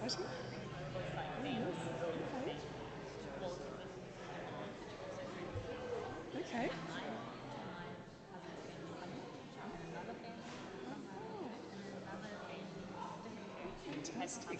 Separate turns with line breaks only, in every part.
exciting. Okay. Fantastic.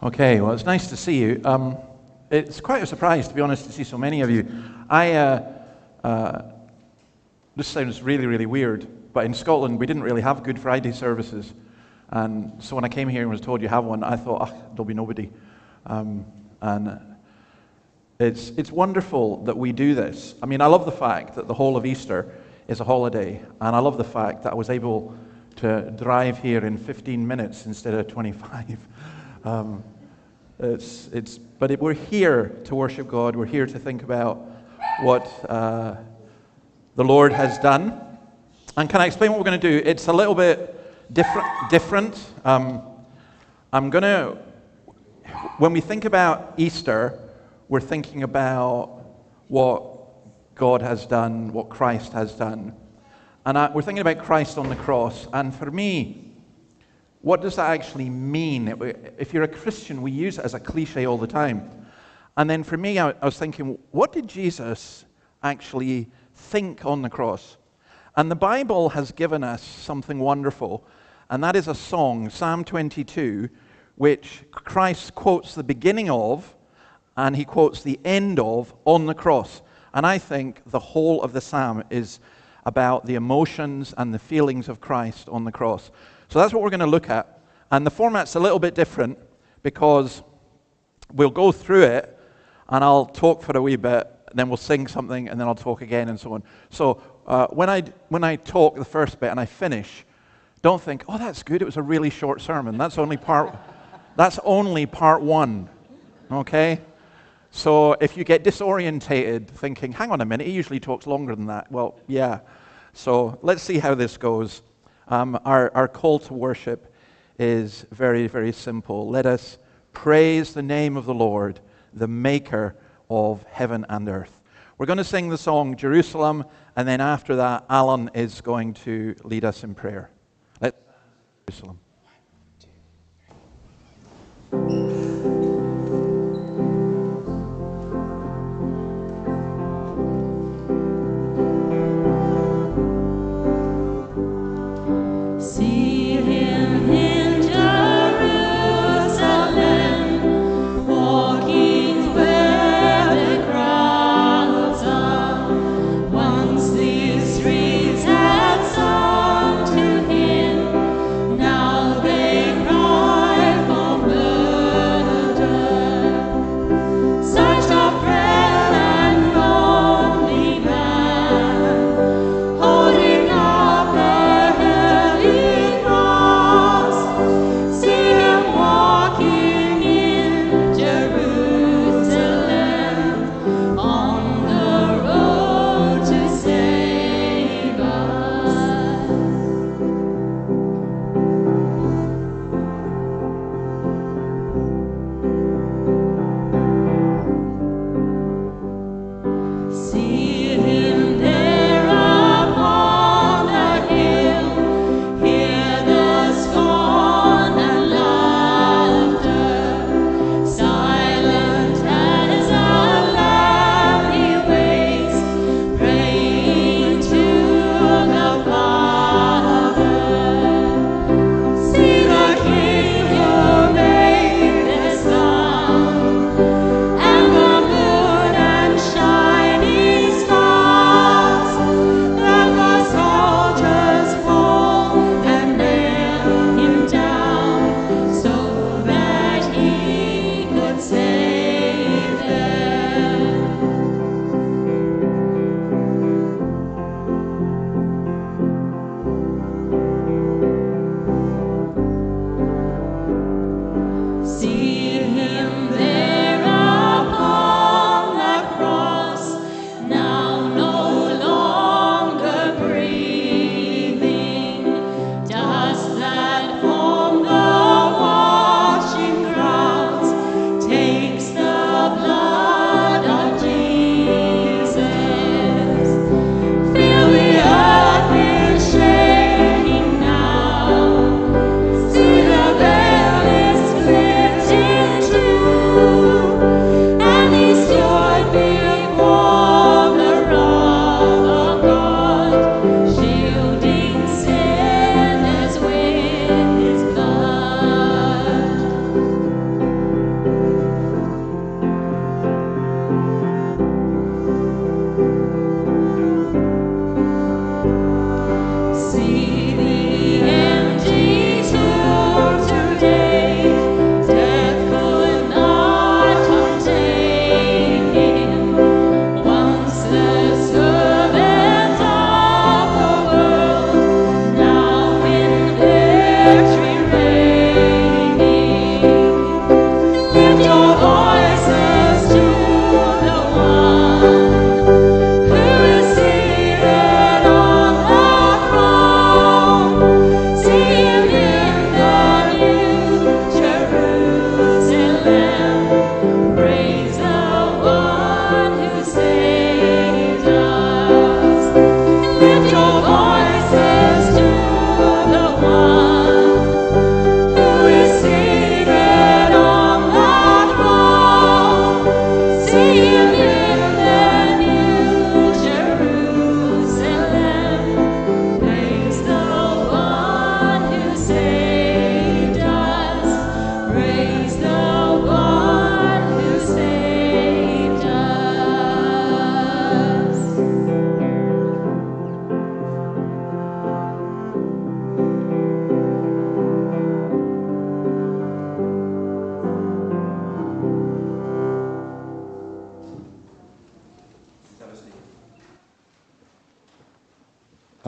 Okay, well, it's nice to see you. It's quite a surprise, to be honest, to see so many of you. This sounds really, really weird, but in Scotland, we didn't really have Good Friday services. And so when I came here and was told you have one, I thought, there'll be nobody. And it's wonderful that we do this. I mean, I love the fact that the whole of Easter is a holiday, and I love the fact that I was able to drive here in 15 minutes instead of 25. But we're here to worship God. We're here to think about what the Lord has done. And can I explain what we're going to do? It's a little bit different. When we think about Easter, we're thinking about what God has done, what Christ has done. And we're thinking about Christ on the cross. And for me, what does that actually mean? If you're a Christian, we use it as a cliche all the time. And then for me, I was thinking, what did Jesus actually think on the cross? And the Bible has given us something wonderful, and that is a song, Psalm 22, which Christ quotes the beginning of, and he quotes the end of on the cross. And I think the whole of the psalm is about the emotions and the feelings of Christ on the cross. So that's what we're going to look at. And the format's a little bit different because we'll go through it and I'll talk for a wee bit, then we'll sing something, and then I'll talk again and so on. So when I talk the first bit and I finish, don't think, oh, that's good, it was a really short sermon. That's only part one, okay? So if you get disorientated thinking, hang on a minute, he usually talks longer than that. Well, yeah. So let's see how this goes. Our call to worship is very, very simple. Let us praise the name of the Lord, the maker of heaven and earth. We're going to sing the song Jerusalem, and then after that, Alan is going to lead us in prayer. Let's Jerusalem.
Now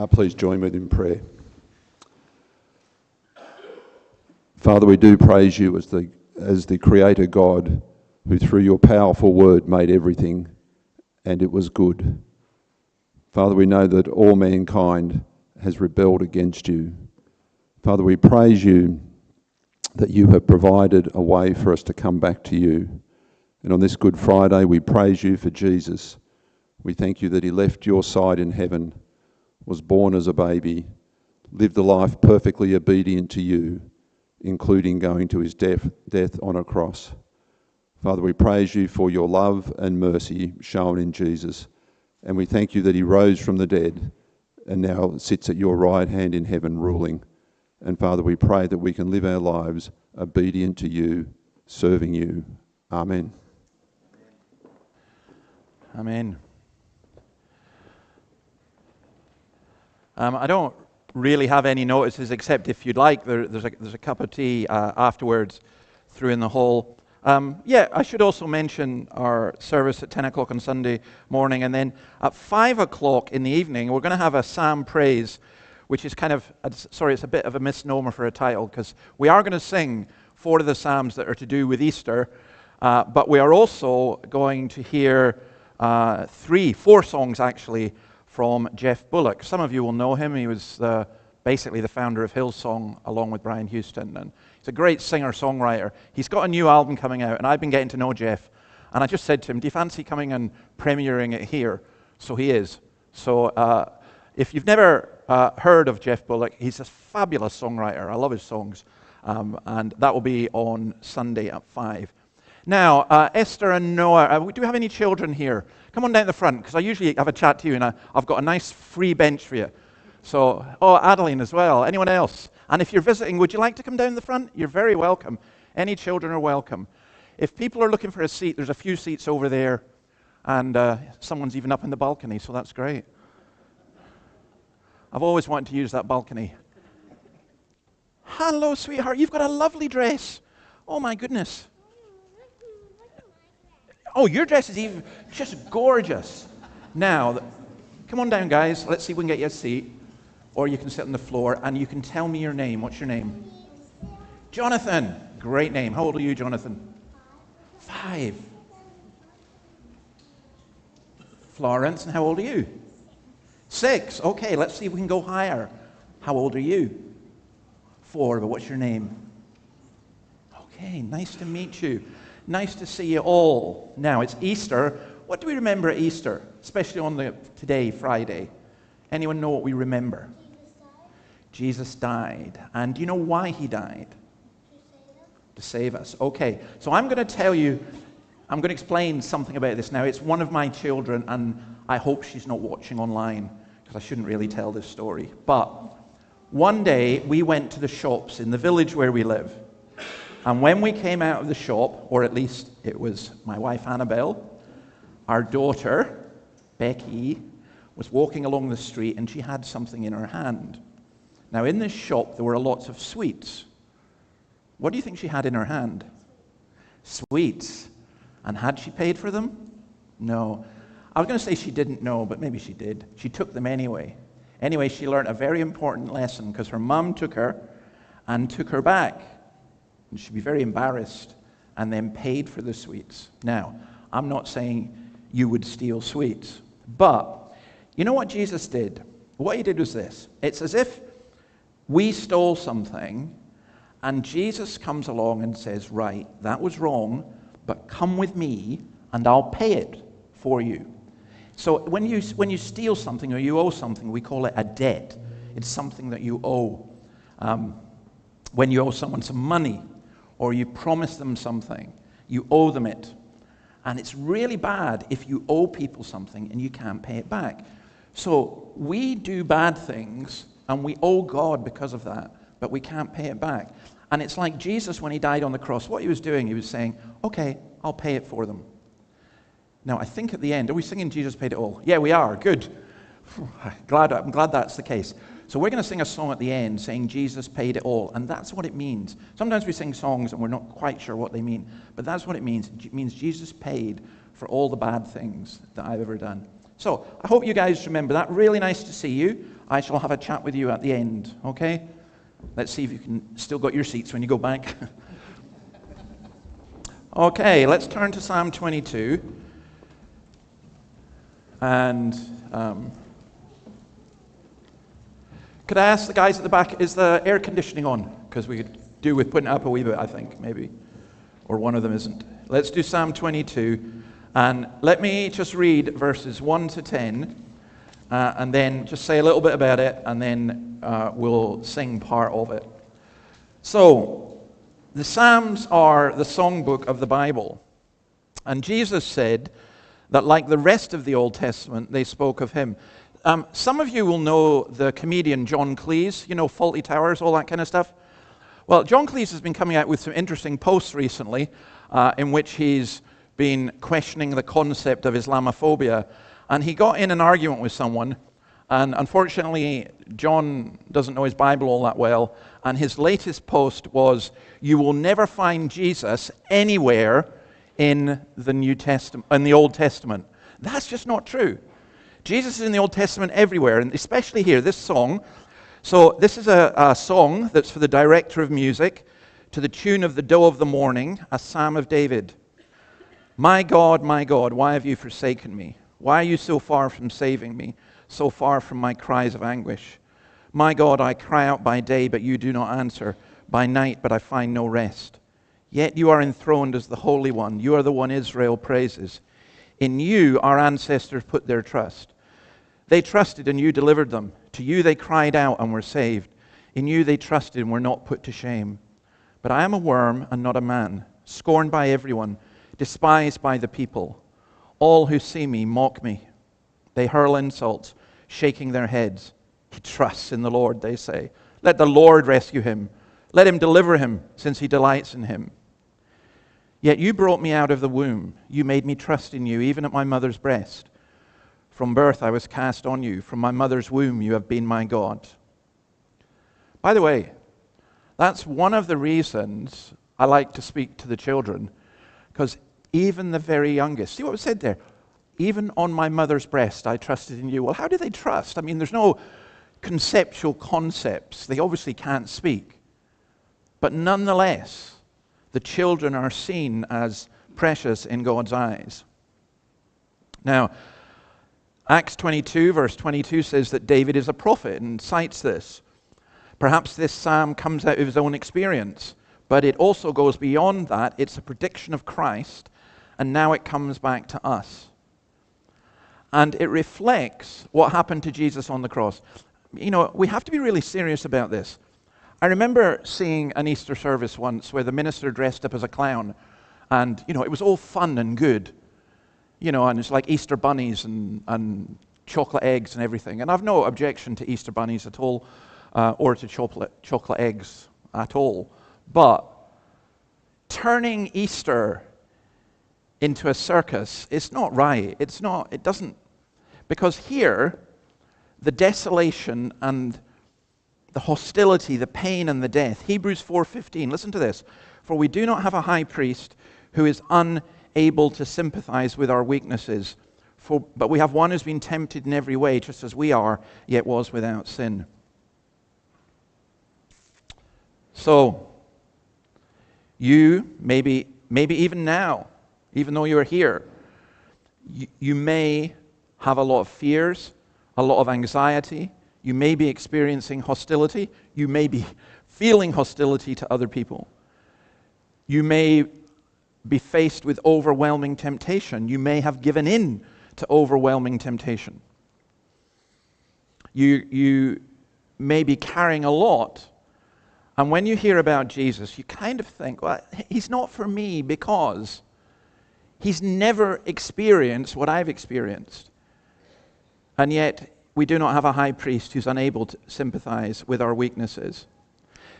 Please join me in prayer. Father, we do praise you as the Creator God, who through your powerful word made everything, and it was good. Father, we know that all mankind has rebelled against you. Father, we praise you that you have provided a way for us to come back to you. And on this Good Friday, we praise you for Jesus. We thank you that he left your side in heaven, was born as a baby, lived a life perfectly obedient to you, including going to his death on a cross. Father, we praise you for your love and mercy shown in Jesus, and we thank you that he rose from the dead and now sits at your right hand in heaven ruling. And Father, we pray that we can live our lives obedient to you, serving you. Amen.
Amen. I don't really have any notices, except if you'd like, there's a cup of tea afterwards through in the hall. I should also mention our service at 10 o'clock on Sunday morning, and then at 5 o'clock in the evening, we're going to have a psalm praise, which is it's a bit of a misnomer for a title, because we are going to sing 4 of the psalms that are to do with Easter, but we are also going to hear 4 songs actually from Jeff Bullock. Some of you will know him. He was basically the founder of Hillsong along with Brian Houston, and he's a great singer-songwriter. He's got a new album coming out, and I've been getting to know Jeff, and I just said to him, do you fancy coming and premiering it here? So he is. So if you've never heard of Jeff Bullock, he's a fabulous songwriter. I love his songs, and that will be on Sunday at 5. Now, Esther and Noah, do we have any children here? Come on down the front, because I usually have a chat to you, and I've got a nice free bench for you. So, Adeline as well. Anyone else? And if you're visiting, would you like to come down the front? You're very welcome. Any children are welcome. If people are looking for a seat, there's a few seats over there, and someone's even up in the balcony, so that's great. I've always wanted to use that balcony. Hello, sweetheart. You've got a lovely dress. Oh, my goodness. Oh, your dress is even just gorgeous. Now, come on down, guys. Let's see if we can get you a seat. Or you can sit on the floor, and you can tell me your name. What's your name? Jonathan. Great name. How old are you, Jonathan? 5. Florence, and how old are you? 6. Okay, let's see if we can go higher. How old are you? 4, but what's your name? Okay, nice to meet you. Nice to see you all. Now, it's Easter. What do we remember at Easter, especially on today, Friday? Anyone know what we remember? Jesus died. And do you know why he died? To save us. Okay, so I'm going to explain something about this now. It's one of my children, and I hope she's not watching online, because I shouldn't really tell this story. But one day, we went to the shops in the village where we live. And when we came out of the shop, or at least it was my wife Annabelle, our daughter, Becky, was walking along the street, and she had something in her hand. Now, in this shop, there were lots of sweets. What do you think she had in her hand? Sweets. And had she paid for them? No. I was going to say she didn't know, but maybe she did. She took them anyway. Anyway, she learned a very important lesson, because her mum took her and took her back. And she'd be very embarrassed, and then paid for the sweets. Now, I'm not saying you would steal sweets, but you know what Jesus did? What he did was this. It's as if we stole something, and Jesus comes along and says, right, that was wrong, but come with me, and I'll pay it for you. So when you steal something or you owe something, we call it a debt. It's something that you owe. When you owe someone some money, or you promise them something, you owe them it. And it's really bad if you owe people something and you can't pay it back. So we do bad things, and we owe God because of that, but we can't pay it back. And it's like Jesus, when he died on the cross, what he was doing, he was saying, okay, I'll pay it for them. Now, I think at the end, are we singing Jesus Paid It All? Yeah, we are. Good. I'm glad that's the case. So we're going to sing a song at the end saying Jesus paid it all, and that's what it means. Sometimes we sing songs and we're not quite sure what they mean, but that's what it means. It means Jesus paid for all the bad things that I've ever done. So I hope you guys remember that. Really nice to see you. I shall have a chat with you at the end, okay? Let's see if you can still got your seats when you go back. Okay, let's turn to Psalm 22. And could I ask the guys at the back, is the air conditioning on? Because we could do with putting it up a wee bit, I think, maybe. Or one of them isn't. Let's do Psalm 22. And let me just read verses 1 to 10. And then just say a little bit about it. And then we'll sing part of it. So, the Psalms are the songbook of the Bible. And Jesus said that like the rest of the Old Testament, they spoke of him. Some of you will know the comedian John Cleese, you know, Fawlty Towers, all that kind of stuff. Well, John Cleese has been coming out with some interesting posts recently in which he's been questioning the concept of Islamophobia. And he got in an argument with someone, and unfortunately, John doesn't know his Bible all that well, and his latest post was, "You will never find Jesus anywhere in the New Testament, in the Old Testament." That's just not true. Jesus is in the Old Testament everywhere, and especially here, this song. So this is a song that's for the director of music, to the tune of the Doe of the Morning, a Psalm of David. My God, why have you forsaken me? Why are you so far from saving me, so far from my cries of anguish? My God, I cry out by day, but you do not answer, by night, but I find no rest. Yet you are enthroned as the Holy One. You are the one Israel praises. In you our ancestors put their trust. They trusted and you delivered them. To you they cried out and were saved. In you they trusted and were not put to shame. But I am a worm and not a man, scorned by everyone, despised by the people. All who see me mock me. They hurl insults, shaking their heads. He trusts in the Lord, they say. Let the Lord rescue him. Let him deliver him, since he delights in him. Yet you brought me out of the womb. You made me trust in you, even at my mother's breast. From birth I was cast on you. From my mother's womb you have been my God. By the way, that's one of the reasons I like to speak to the children, because even the very youngest, see what was said there? Even on my mother's breast I trusted in you. Well, how do they trust? I mean, there's no conceptual concepts. They obviously can't speak. But nonetheless, the children are seen as precious in God's eyes. Now, Acts 22, verse 22 says that David is a prophet and cites this. Perhaps this psalm comes out of his own experience, but it also goes beyond that. It's a prediction of Christ, and now it comes back to us. And it reflects what happened to Jesus on the cross. You know, we have to be really serious about this. I remember seeing an Easter service once where the minister dressed up as a clown, and, you know, it was all fun and good. You know, and it's like Easter bunnies and chocolate eggs and everything. And I've no objection to Easter bunnies at all, or to chocolate eggs at all. But turning Easter into a circus, it's not right. It doesn't, because here, the desolation and the hostility, the pain and the death. Hebrews 4:15, listen to this. For we do not have a high priest who is unable to sympathize with our weaknesses, but we have one who's been tempted in every way, just as we are, yet was without sin. So, you, maybe even now, even though you're here, you may have a lot of fears, a lot of anxiety. You may be experiencing hostility. You may be feeling hostility to other people. You may be faced with overwhelming temptation. You may have given in to overwhelming temptation. You may be carrying a lot. And when you hear about Jesus, you kind of think, well, he's not for me because he's never experienced what I've experienced. And yet, we do not have a high priest who's unable to sympathize with our weaknesses.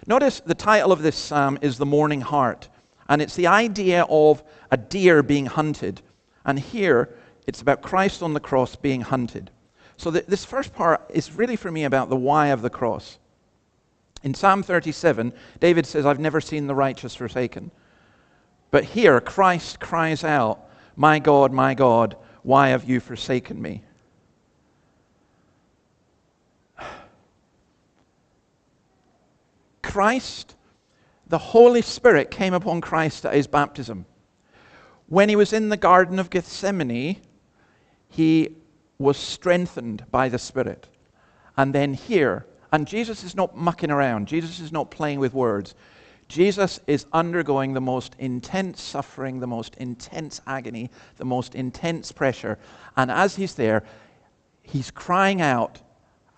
Notice the title of this psalm is The Mourning Heart. And it's the idea of a deer being hunted. And here, it's about Christ on the cross being hunted. So this first part is really for me about the why of the cross. In Psalm 37, David says, I've never seen the righteous forsaken. But here, Christ cries out, my God, why have you forsaken me? Christ, the Holy Spirit came upon Christ at his baptism. When he was in the Garden of Gethsemane, he was strengthened by the Spirit. And then here, and Jesus is not mucking around. Jesus is not playing with words. Jesus is undergoing the most intense suffering, the most intense agony, the most intense pressure. And as he's there, he's crying out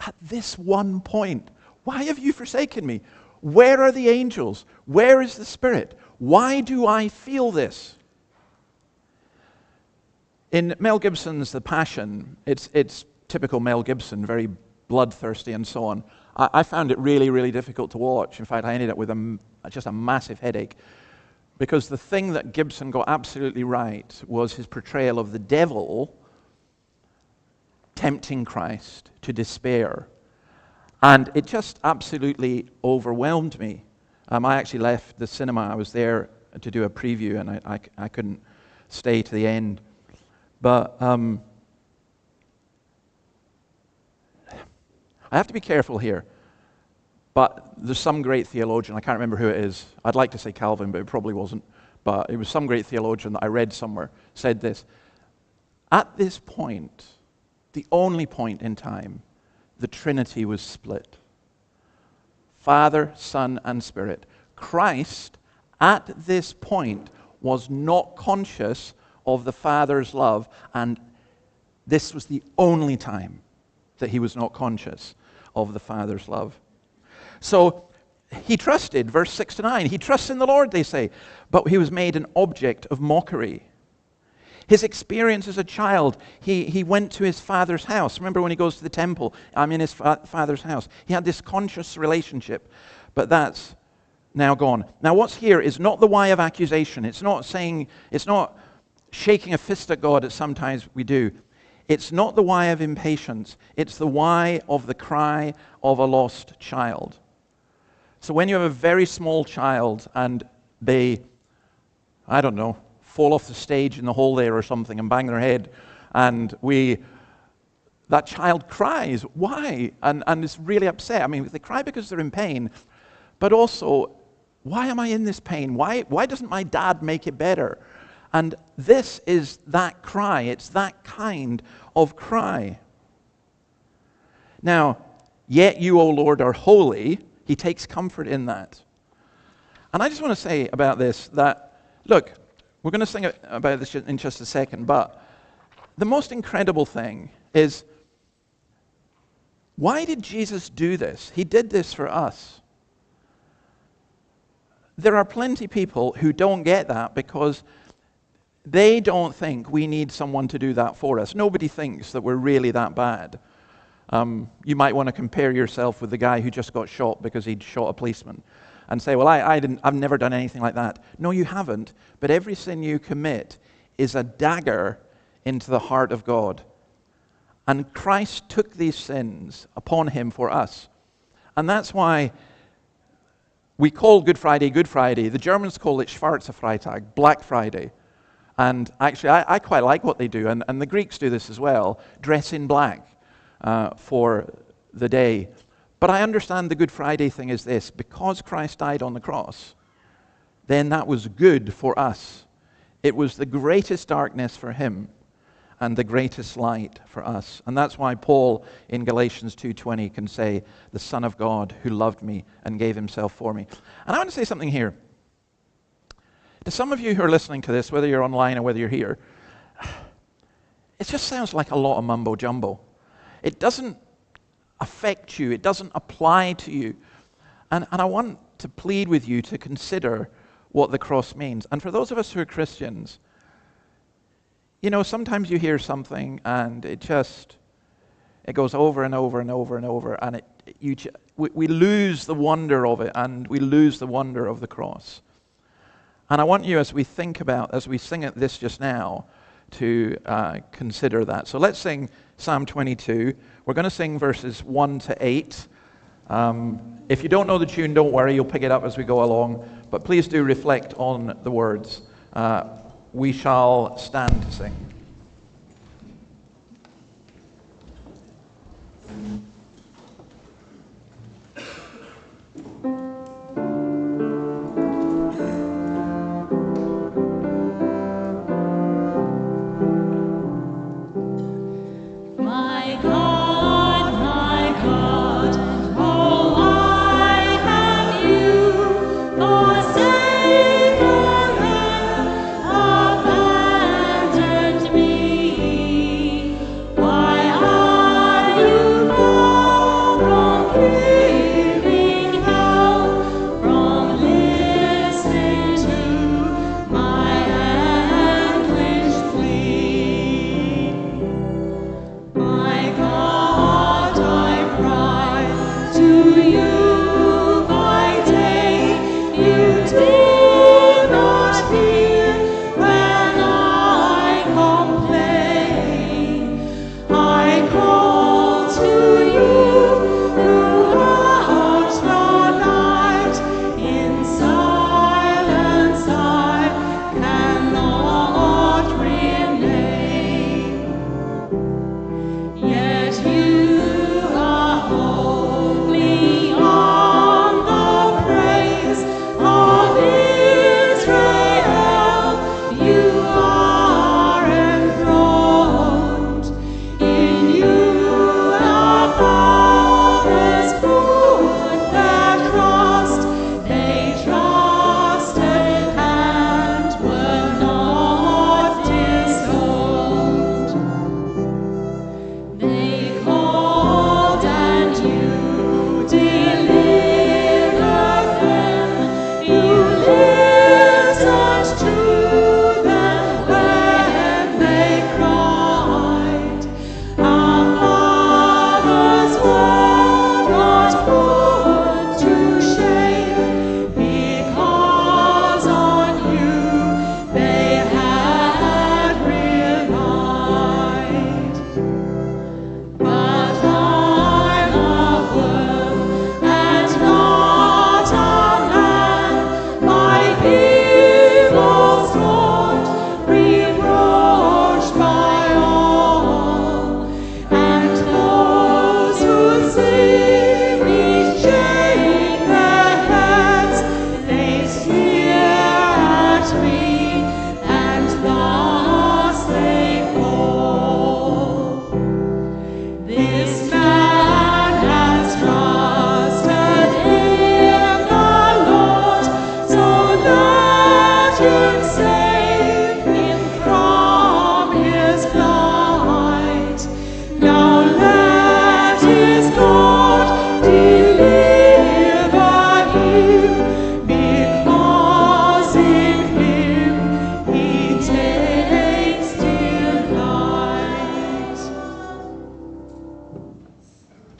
at this one point, "Why have you forsaken me? Where are the angels? Where is the Spirit? Why do I feel this?" In Mel Gibson's The Passion, it's typical Mel Gibson, very bloodthirsty and so on. I found it really, really difficult to watch. In fact, I ended up with just a massive headache, because the thing that Gibson got absolutely right was his portrayal of the devil tempting Christ to despair. And it just absolutely overwhelmed me. I actually left the cinema. I was there to do a preview, and I couldn't stay to the end. But I have to be careful here. But there's some great theologian, I can't remember who it is. I'd like to say Calvin, but it probably wasn't. But it was some great theologian that I read somewhere, said this: at this point, the only point in time, the Trinity was split. Father, Son, and Spirit. Christ, at this point, was not conscious of the Father's love, and this was the only time that he was not conscious of the Father's love. So he trusted, verse 6 to 9, he trusts in the Lord, they say, but he was made an object of mockery. His experience as a child, he went to his father's house. Remember when he goes to the temple, I'm in his father's house. He had this conscious relationship, but that's now gone. Now what's here is not the why of accusation. It's not shaking a fist at God, as sometimes we do. It's not the why of impatience. It's the why of the cry of a lost child. So when you have a very small child and they, I don't know, fall off the stage in the hall there or something and bang their head, and that child cries. Why? And is really upset. I mean, they cry because they're in pain, but also, why am I in this pain? Why doesn't my dad make it better? And this is that cry. It's that kind of cry. Now, yet you, O Lord, are holy. He takes comfort in that. And I just want to say about this that, look, we're going to sing about this in just a second, but the most incredible thing is, why did Jesus do this? He did this for us. There are plenty of people who don't get that because they don't think we need someone to do that for us. Nobody thinks that we're really that bad. You might want to compare yourself with the guy who just got shot because he'd shot a policeman and say, well, I've never done anything like that. No, you haven't. But every sin you commit is a dagger into the heart of God. And Christ took these sins upon him for us. And that's why we call Good Friday Good Friday. The Germans call it Schwarze Freitag, Black Friday. And actually, I quite like what they do, and the Greeks do this as well, dress in black for the day. But I understand the Good Friday thing is this: because Christ died on the cross, then that was good for us. It was the greatest darkness for him and the greatest light for us. And that's why Paul in Galatians 2:20 can say, the Son of God who loved me and gave himself for me. And I want to say something here. To some of you who are listening to this, whether you're online or whether you're here, it just sounds like a lot of mumbo jumbo. It doesn't affect you. It doesn't apply to you. And I want to plead with you to consider what the cross means. And for those of us who are Christians, you know, sometimes you hear something and it goes over and over and over and over, and we lose the wonder of it, and we lose the wonder of the cross. And I want you, as we sing it this just now, to consider that. So let's sing Psalm 22. We're going to sing verses 1 to 8. If you don't know the tune, don't worry, you'll pick it up as we go along. But please do reflect on the words. We shall stand to sing.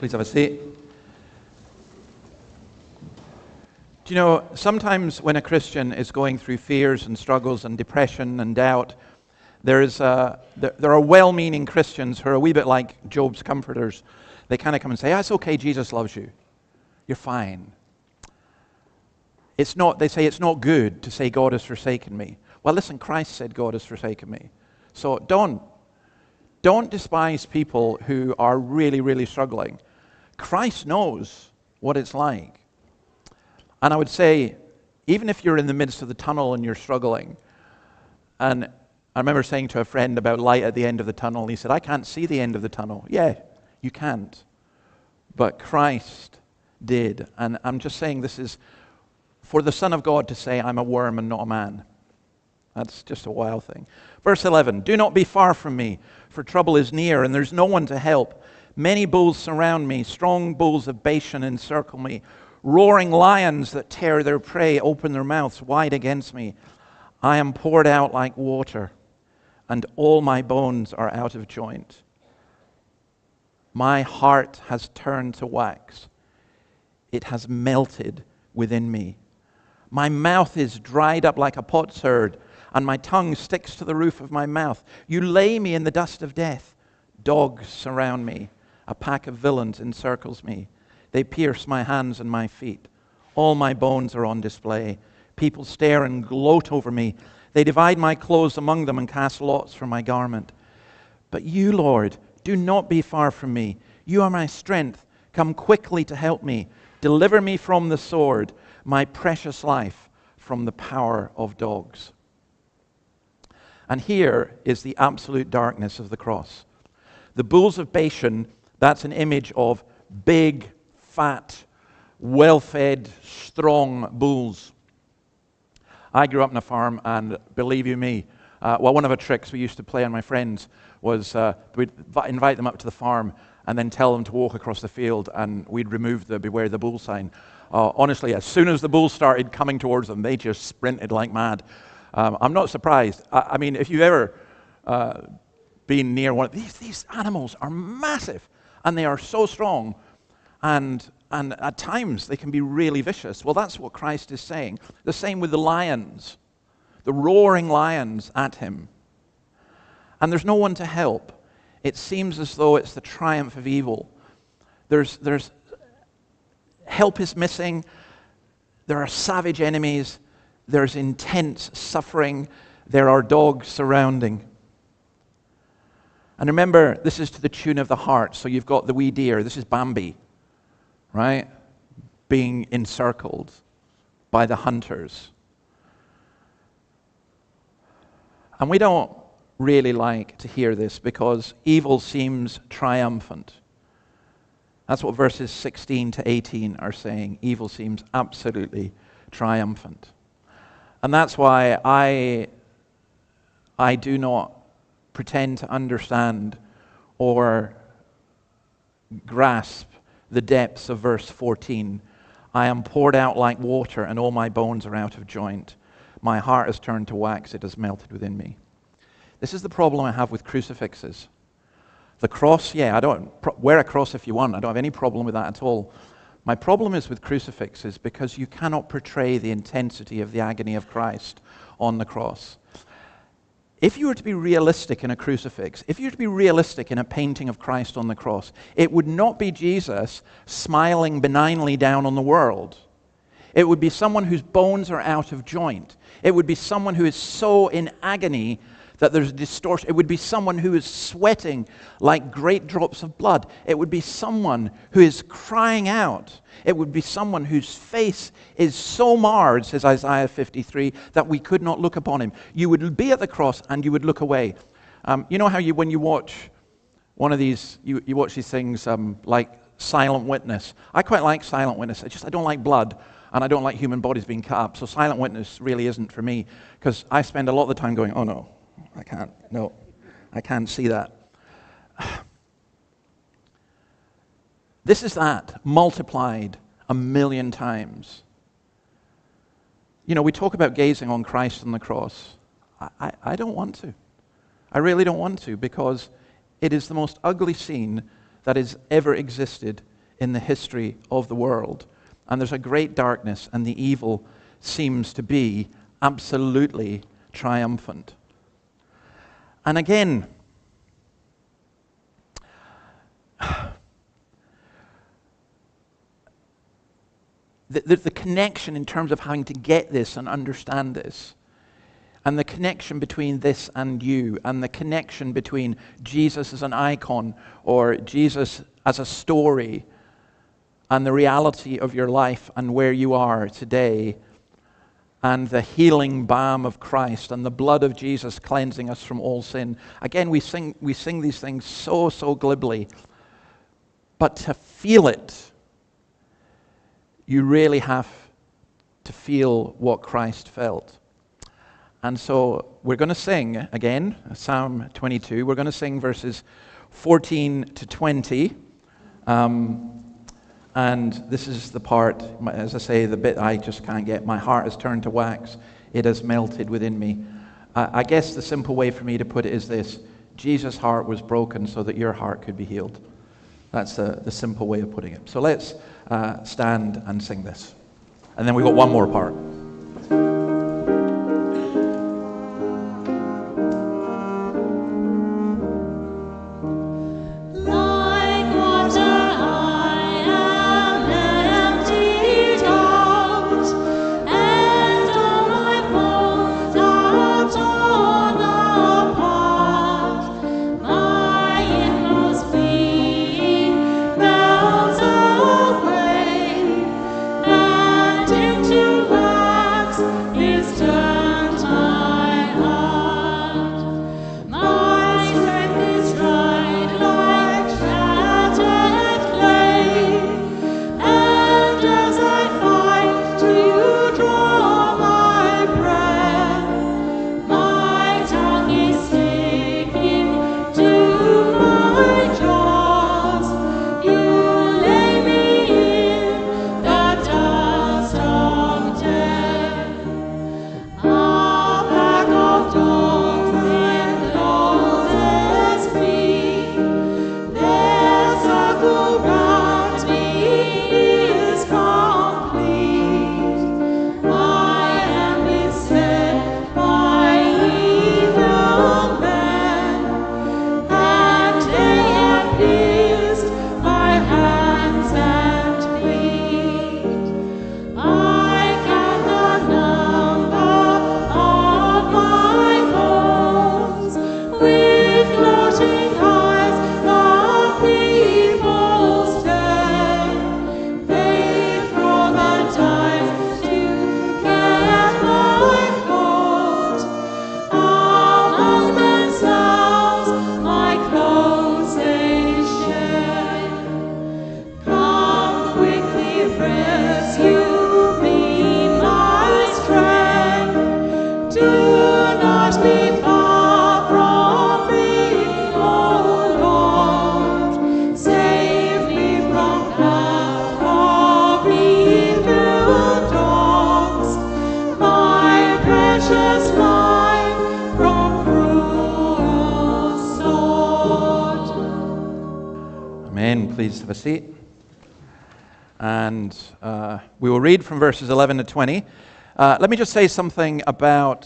Please have a seat. Do you know, sometimes when a Christian is going through fears and struggles and depression and doubt, there are well-meaning Christians who are a wee bit like Job's comforters. They kind of come and say, it's okay, Jesus loves you. You're fine. They say it's not good to say God has forsaken me. Well, listen, Christ said God has forsaken me. So don't despise people who are really, really struggling. Christ knows what it's like. And I would say, even if you're in the midst of the tunnel and you're struggling, and I remember saying to a friend about light at the end of the tunnel, and he said, I can't see the end of the tunnel. Yeah, you can't. But Christ did. And I'm just saying this is for the Son of God to say, I'm a worm and not a man. That's just a wild thing. Verse 11, do not be far from me, for trouble is near, and there's no one to help. Many bulls surround me, strong bulls of Bashan encircle me. Roaring lions that tear their prey open their mouths wide against me. I am poured out like water, and all my bones are out of joint. My heart has turned to wax. It has melted within me. My mouth is dried up like a potsherd, and my tongue sticks to the roof of my mouth. You lay me in the dust of death. Dogs surround me. A pack of villains encircles me. They pierce my hands and my feet. All my bones are on display. People stare and gloat over me. They divide my clothes among them and cast lots for my garment. But you, Lord, do not be far from me. You are my strength. Come quickly to help me. Deliver me from the sword, my precious life from the power of dogs. And here is the absolute darkness of the cross. The bulls of Bashan, that's an image of big, fat, well-fed, strong bulls. I grew up on a farm, and believe you me, one of the tricks we used to play on my friends was we'd invite them up to the farm and then tell them to walk across the field, and we'd remove the Beware the Bull sign. Honestly, as soon as the bulls started coming towards them, they just sprinted like mad. I'm not surprised. I mean, if you've ever been near one of these animals are massive, and they are so strong. And at times, they can be really vicious. Well, that's what Christ is saying. The same with the lions, the roaring lions at him. And there's no one to help. It seems as though it's the triumph of evil. There's help is missing. There are savage enemies. There's intense suffering. There are dogs surrounding. And remember, this is to the tune of the heart. So you've got the wee deer. This is Bambi. Right? Being encircled by the hunters. And we don't really like to hear this because evil seems triumphant. That's what verses 16 to 18 are saying. Evil seems absolutely triumphant. And that's why I do not pretend to understand or grasp the depths of verse 14. I am poured out like water, and all my bones are out of joint. My heart has turned to wax, it has melted within me. This is the problem I have with crucifixes. The cross, wear a cross if you want. I don't have any problem with that at all. My problem is with crucifixes because you cannot portray the intensity of the agony of Christ on the cross. If you were to be realistic in a crucifix, if you were to be realistic in a painting of Christ on the cross, it would not be Jesus smiling benignly down on the world. It would be someone whose bones are out of joint. It would be someone who is so in agony that there's a distortion. It would be someone who is sweating like great drops of blood. It would be someone who is crying out. It would be someone whose face is so marred, says Isaiah 53, that we could not look upon him. You would be at the cross and you would look away. You know how when you watch one of these, you watch these things like Silent Witness. I quite like Silent Witness. I don't like blood, and I don't like human bodies being cut up. So Silent Witness really isn't for me, because I spend a lot of the time going, oh no, I can't see that. This is that multiplied 1,000,000 times. You know, we talk about gazing on Christ on the cross. I don't want to. I really don't want to, because it is the most ugly scene that has ever existed in the history of the world. And there's a great darkness, and the evil seems to be absolutely triumphant. And again, the connection in terms of having to get this and understand this, and the connection between this and you, and the connection between Jesus as an icon or Jesus as a story, and the reality of your life and where you are today, and the healing balm of Christ and the blood of Jesus cleansing us from all sin. Again, we sing these things so glibly, but to feel it, you really have to feel what Christ felt. And so we're going to sing again, Psalm 22. We're going to sing verses 14 to 20. And this is the part, as I say, the bit I just can't get. My heart has turned to wax. It has melted within me. I guess the simple way for me to put it is this: Jesus' heart was broken so that your heart could be healed. That's the simple way of putting it. So let's stand and sing this. And then we've got one more part. Please have a seat. And we will read from verses 11 to 20. Let me just say something about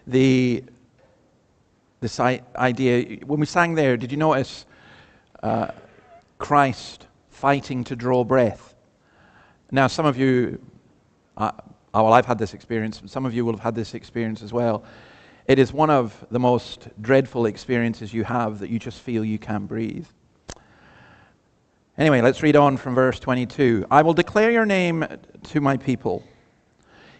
this idea. When we sang there, did you notice Christ fighting to draw breath? Now, some of you, well, I've had this experience, and some of you will have had this experience as well. It is one of the most dreadful experiences you have, that you just feel you can't breathe. Anyway, let's read on from verse 22. I will declare your name to my people.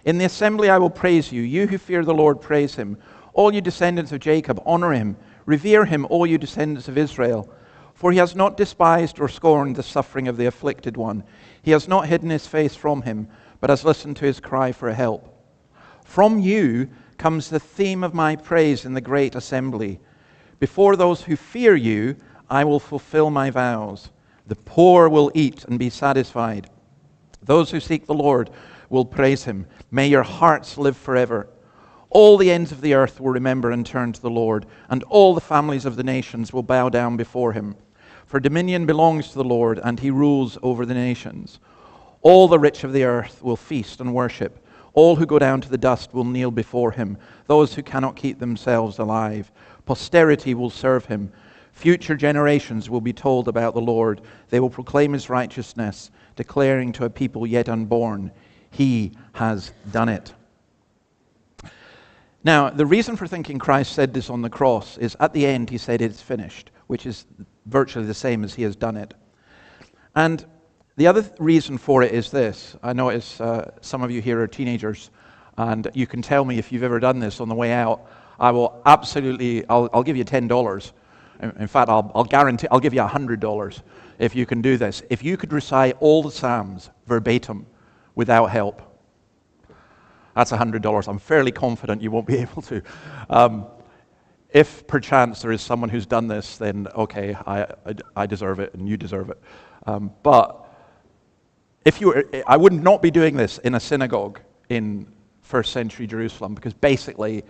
In the assembly I will praise you. You who fear the Lord, praise him. All you descendants of Jacob, honor him. Revere him, all you descendants of Israel. For he has not despised or scorned the suffering of the afflicted one. He has not hidden his face from him, but has listened to his cry for help. From you comes the theme of my praise in the great assembly. Before those who fear you, I will fulfill my vows. The poor will eat and be satisfied. Those who seek the Lord will praise him. May your hearts live forever. All the ends of the earth will remember and turn to the Lord, and all the families of the nations will bow down before him. For dominion belongs to the Lord, and he rules over the nations. All the rich of the earth will feast and worship. All who go down to the dust will kneel before him, those who cannot keep themselves alive. Posterity will serve him. Future generations will be told about the Lord. They will proclaim his righteousness, declaring to a people yet unborn, he has done it. Now, the reason for thinking Christ said this on the cross is at the end he said it's finished, which is virtually the same as he has done it. And the other reason for it is this. I notice some of you here are teenagers, and you can tell me if you've ever done this on the way out. I will absolutely, I'll give you $10. In fact, I'll guarantee, I'll give you $100 if you can do this. If you could recite all the Psalms verbatim without help, that's $100. I'm fairly confident you won't be able to. If perchance there is someone who's done this, then okay, I deserve it and you deserve it. But if you were, I would not be doing this in a synagogue in first century Jerusalem, because basically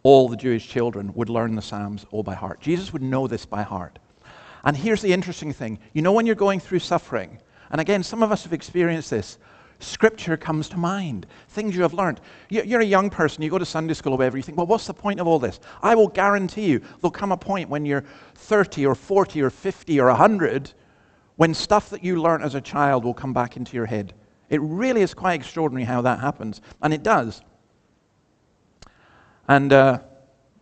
all the Jewish children would learn the Psalms all by heart. Jesus would know this by heart. And here's the interesting thing. You know, when you're going through suffering, and again, some of us have experienced this, Scripture comes to mind, things you have learned. You're a young person, you go to Sunday school or whatever, you think, well, what's the point of all this? I will guarantee you there'll come a point when you're 30 or 40 or 50 or 100 when stuff that you learned as a child will come back into your head. It really is quite extraordinary how that happens, and it does. And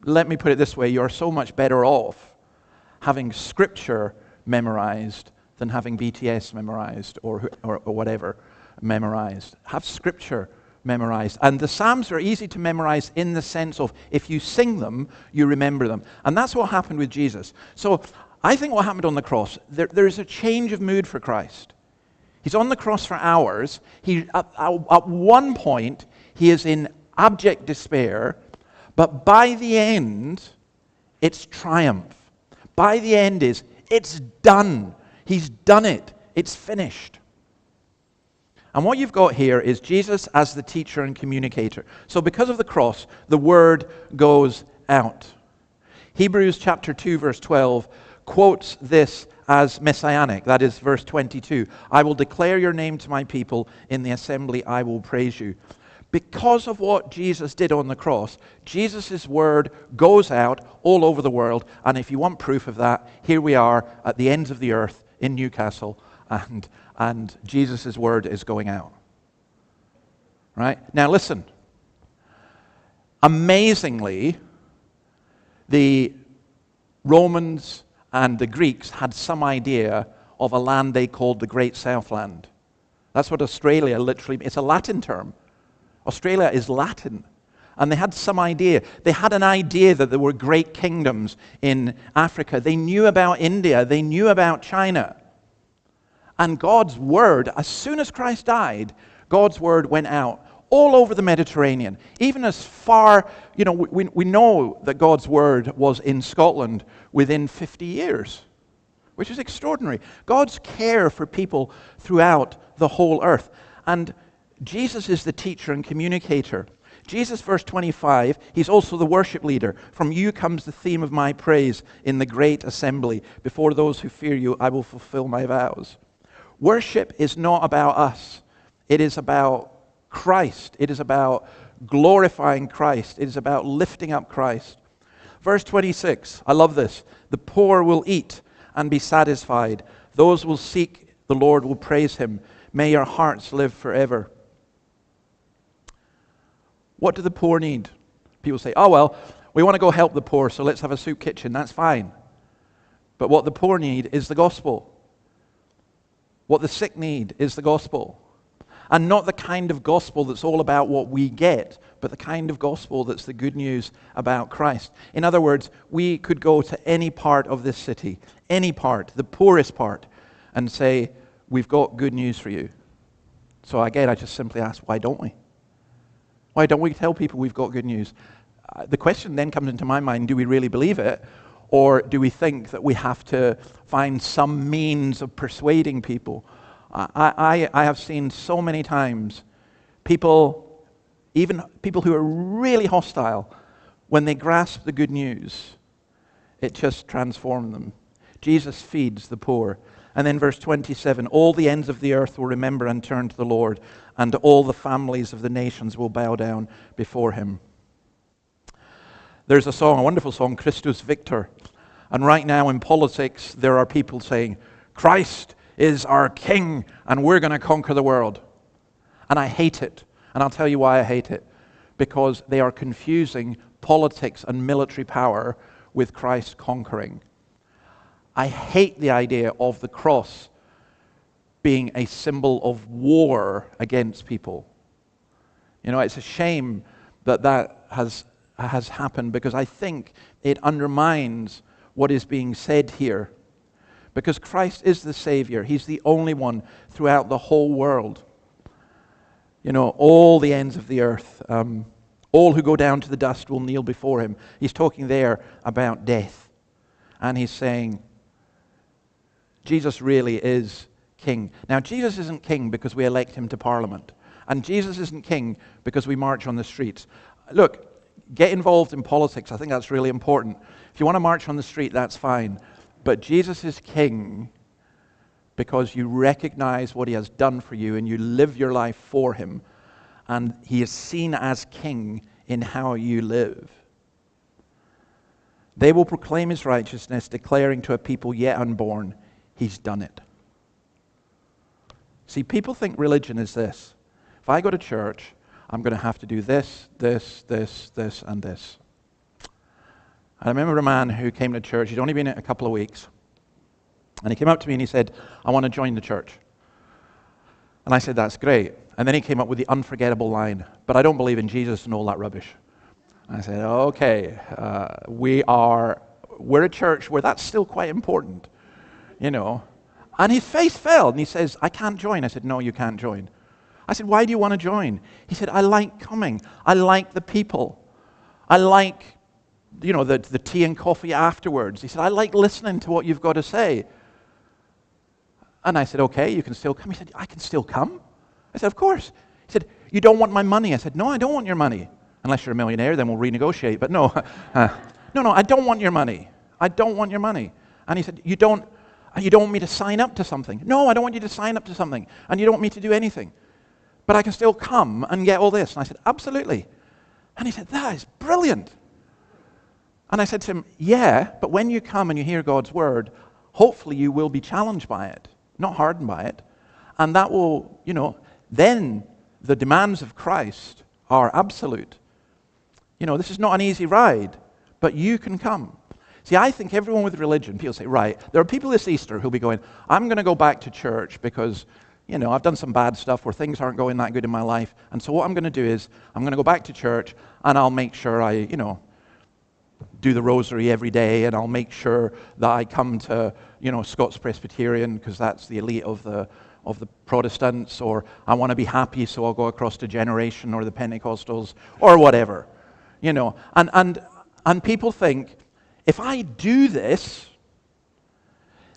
let me put it this way, you're so much better off having Scripture memorized than having BTS memorized or whatever memorized. Have Scripture memorized. And the Psalms are easy to memorize in the sense of if you sing them, you remember them. And that's what happened with Jesus. So I think what happened on the cross, there is a change of mood for Christ. He's on the cross for hours. At one point, he is in abject despair, but by the end, it's triumph. By the end it's done. He's done it. It's finished. And what you've got here is Jesus as the teacher and communicator. So because of the cross, the word goes out. Hebrews chapter 2, verse 12 quotes this as messianic. That is verse 22. I will declare your name to my people. In the assembly I will praise you. Because of what Jesus did on the cross, Jesus' word goes out all over the world. And if you want proof of that, here we are at the ends of the earth in Newcastle, and Jesus' word is going out. Right? Now listen. Amazingly, the Romans and the Greeks had some idea of a land they called the Great Southland. That's what Australia literally means. It's a Latin term. Australia is Latin. And they had some idea. They had an idea that there were great kingdoms in Africa. They knew about India. They knew about China. And God's word, as soon as Christ died, God's word went out all over the Mediterranean. Even as far, we know that God's word was in Scotland within 50 years, which is extraordinary. God's care for people throughout the whole earth. And Jesus is the teacher and communicator. Jesus, verse 25, he's also the worship leader. From you comes the theme of my praise in the great assembly. Before those who fear you, I will fulfill my vows. Worship is not about us. It is about Christ. It is about glorifying Christ. It is about lifting up Christ. Verse 26, I love this. The poor will eat and be satisfied. Those who will seek the Lord will praise him. May your hearts live forever. What do the poor need? People say, oh, well, we want to go help the poor, so let's have a soup kitchen. That's fine. But what the poor need is the gospel. What the sick need is the gospel. And not the kind of gospel that's all about what we get, but the kind of gospel that's the good news about Christ. In other words, we could go to any part of this city, any part, the poorest part, and say, we've got good news for you. So again, I just simply ask, why don't we? Why don't we tell people we've got good news? The question then comes into my mind, do we really believe it? Or do we think that we have to find some means of persuading people? I have seen so many times people, even people who are really hostile, when they grasp the good news, it just transforms them. Jesus feeds the poor. And then verse 27, all the ends of the earth will remember and turn to the Lord, and all the families of the nations will bow down before him. There's a song, a wonderful song, Christus Victor. And right now in politics, there are people saying, Christ is our king, and we're going to conquer the world. And I hate it. And I'll tell you why I hate it. Because they are confusing politics and military power with Christ conquering. I hate the idea of the cross being a symbol of war against people. You know, it's a shame that that has happened, because I think it undermines what is being said here. Because Christ is the Savior. He's the only one throughout the whole world. You know, all the ends of the earth, all who go down to the dust will kneel before him. He's talking there about death. And he's saying, Jesus really is king. Now, Jesus isn't king because we elect him to Parliament. And Jesus isn't king because we march on the streets. Look, get involved in politics. I think that's really important. If you want to march on the street, that's fine. But Jesus is king because you recognize what he has done for you and you live your life for him. And he is seen as king in how you live. They will proclaim his righteousness, declaring to a people yet unborn, he's done it. See, people think religion is this. If I go to church, I'm going to have to do this, this, this, this, and this. I remember a man who came to church. He'd only been in it a couple of weeks. And he came up to me and he said, I want to join the church. And I said, that's great. And then he came up with the unforgettable line, but I don't believe in Jesus and all that rubbish. And I said, okay, we're a church where that's still quite important, you know. And his face fell and he says, I can't join. I said, no, you can't join. I said, why do you want to join? He said, I like coming. I like the people. I like, you know, the tea and coffee afterwards. He said, I like listening to what you've got to say. And I said, okay, you can still come. He said, I can still come? I said, of course. He said, you don't want my money? I said, no, I don't want your money. Unless you're a millionaire, then we'll renegotiate. But no, no, I don't want your money. I don't want your money. And he said, you don't want me to sign up to something? No, I don't want you to sign up to something. And you don't want me to do anything. But I can still come and get all this. And I said, absolutely. And he said, that is brilliant. And I said to him, yeah, but when you come and you hear God's word, hopefully you will be challenged by it, not hardened by it. And that will, you know, then the demands of Christ are absolute. You know, this is not an easy ride, but you can come. See, I think everyone with religion, people say, right, there are people this Easter who'll be going, I'm going to go back to church because, you know, I've done some bad stuff where things aren't going that good in my life. And so what I'm going to do is I'm going to go back to church and I'll make sure I, you know, do the rosary every day, and I'll make sure that I come to, you know, Scots Presbyterian because that's the elite of the Protestants, or I want to be happy so I'll go across to Generation or the Pentecostals or whatever, you know. And people think, if I do this,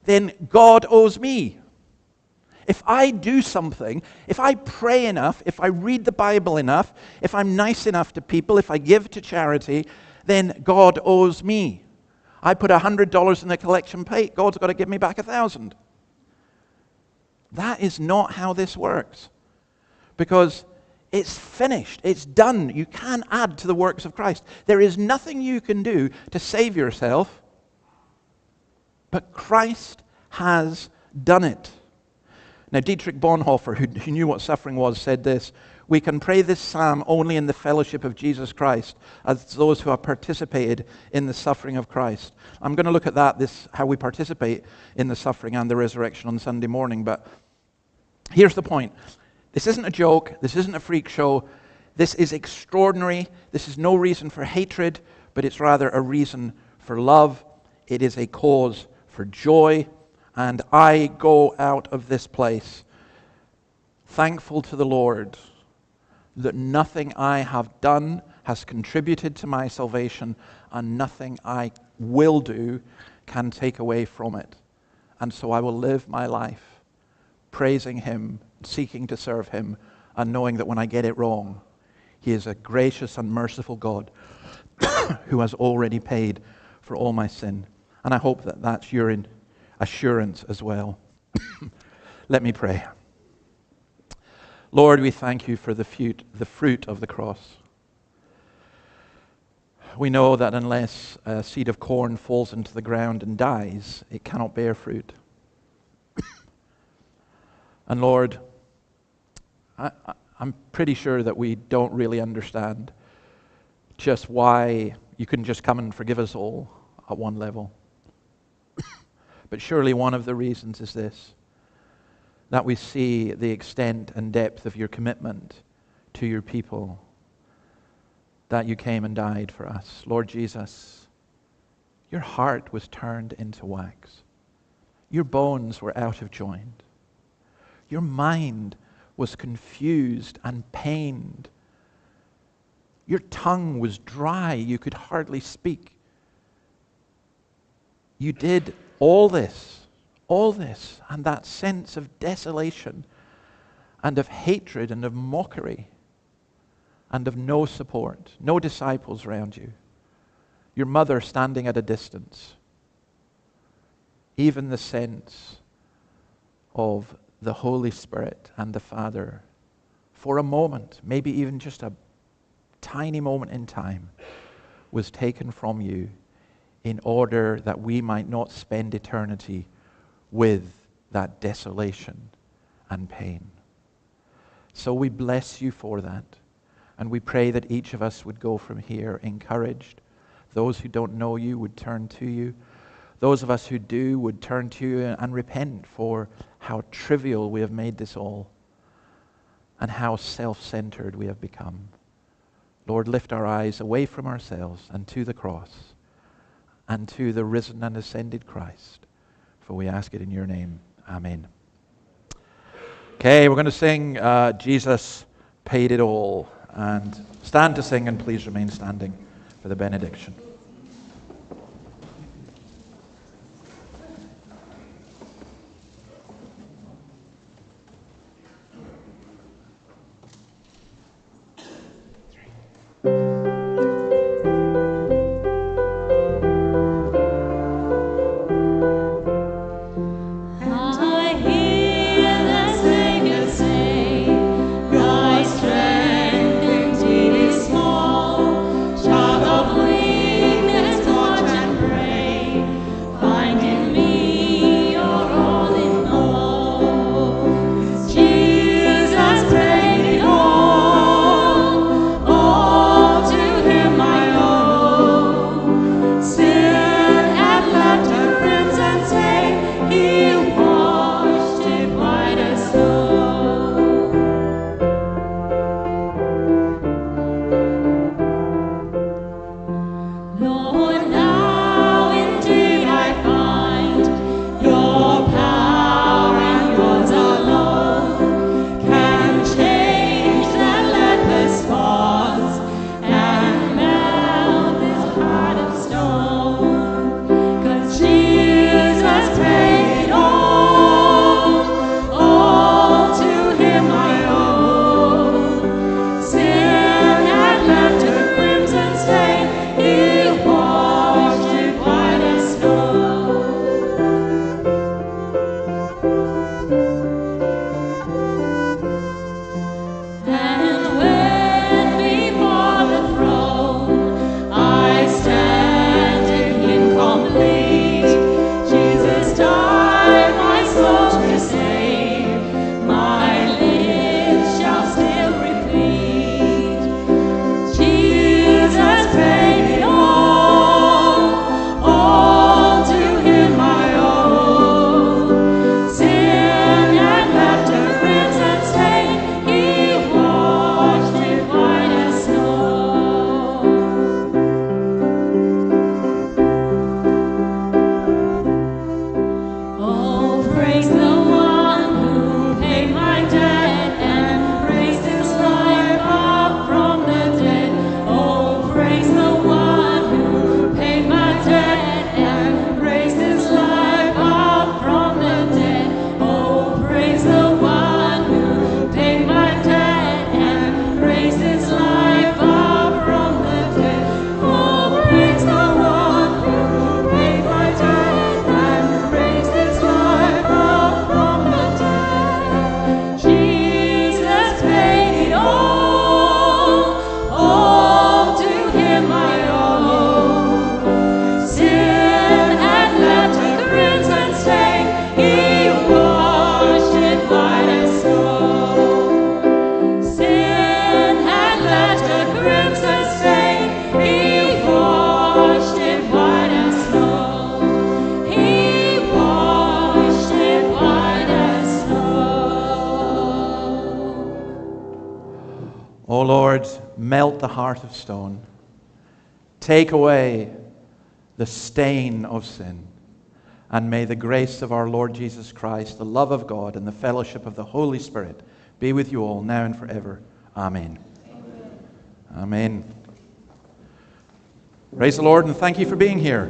then God owes me. If I do something, if I pray enough, if I read the Bible enough, if I'm nice enough to people, if I give to charity, then God owes me. I put $100 in the collection plate, God's got to give me back 1,000. That is not how this works. Because it's finished. It's done. You can't add to the works of Christ. There is nothing you can do to save yourself, but Christ has done it. Now, Dietrich Bonhoeffer, who knew what suffering was, said this: we can pray this psalm only in the fellowship of Jesus Christ, as those who have participated in the suffering of Christ. I'm going to look at that, how we participate in the suffering and the resurrection on Sunday morning, but here's the point. This isn't a joke. This isn't a freak show. This is extraordinary. This is no reason for hatred, but it's rather a reason for love. It is a cause for joy. And I go out of this place thankful to the Lord that nothing I have done has contributed to my salvation, and nothing I will do can take away from it. And so I will live my life praising Him, seeking to serve Him, and knowing that when I get it wrong, He is a gracious and merciful God who has already paid for all my sin. And I hope that that's your assurance as well. Let me pray. Lord, we thank you for the fruit of the cross. We know that unless a seed of corn falls into the ground and dies, it cannot bear fruit. And Lord, I'm pretty sure that we don't really understand just why you couldn't just come and forgive us all at one level. But surely one of the reasons is this, that we see the extent and depth of your commitment to your people, that you came and died for us. Lord Jesus, your heart was turned into wax. Your bones were out of joint. Your mind was confused and pained. Your tongue was dry. You could hardly speak. You did all this, and that sense of desolation and of hatred and of mockery and of no support, no disciples around you, your mother standing at a distance, even the sense of the Holy Spirit and the Father, for a moment, maybe even just a tiny moment in time, was taken from you in order that we might not spend eternity with that desolation and pain. So we bless you for that, and we pray that each of us would go from here encouraged. Those who don't know you would turn to you. Those of us who do would turn to you and repent for how trivial we have made this all and how self-centered we have become. Lord, lift our eyes away from ourselves and to the cross and to the risen and ascended Christ. For we ask it in your name. Amen. Okay, we're going to sing Jesus Paid It All. And stand to sing, and please remain standing for the benediction.
Strength indeed is small, child of weakness.
O Lord, melt the heart of stone. Take away the stain of sin. And may the grace of our Lord Jesus Christ, the love of God, and the fellowship of the Holy Spirit be with you all now and forever. Amen. Amen. Praise the Lord, and thank you for being here.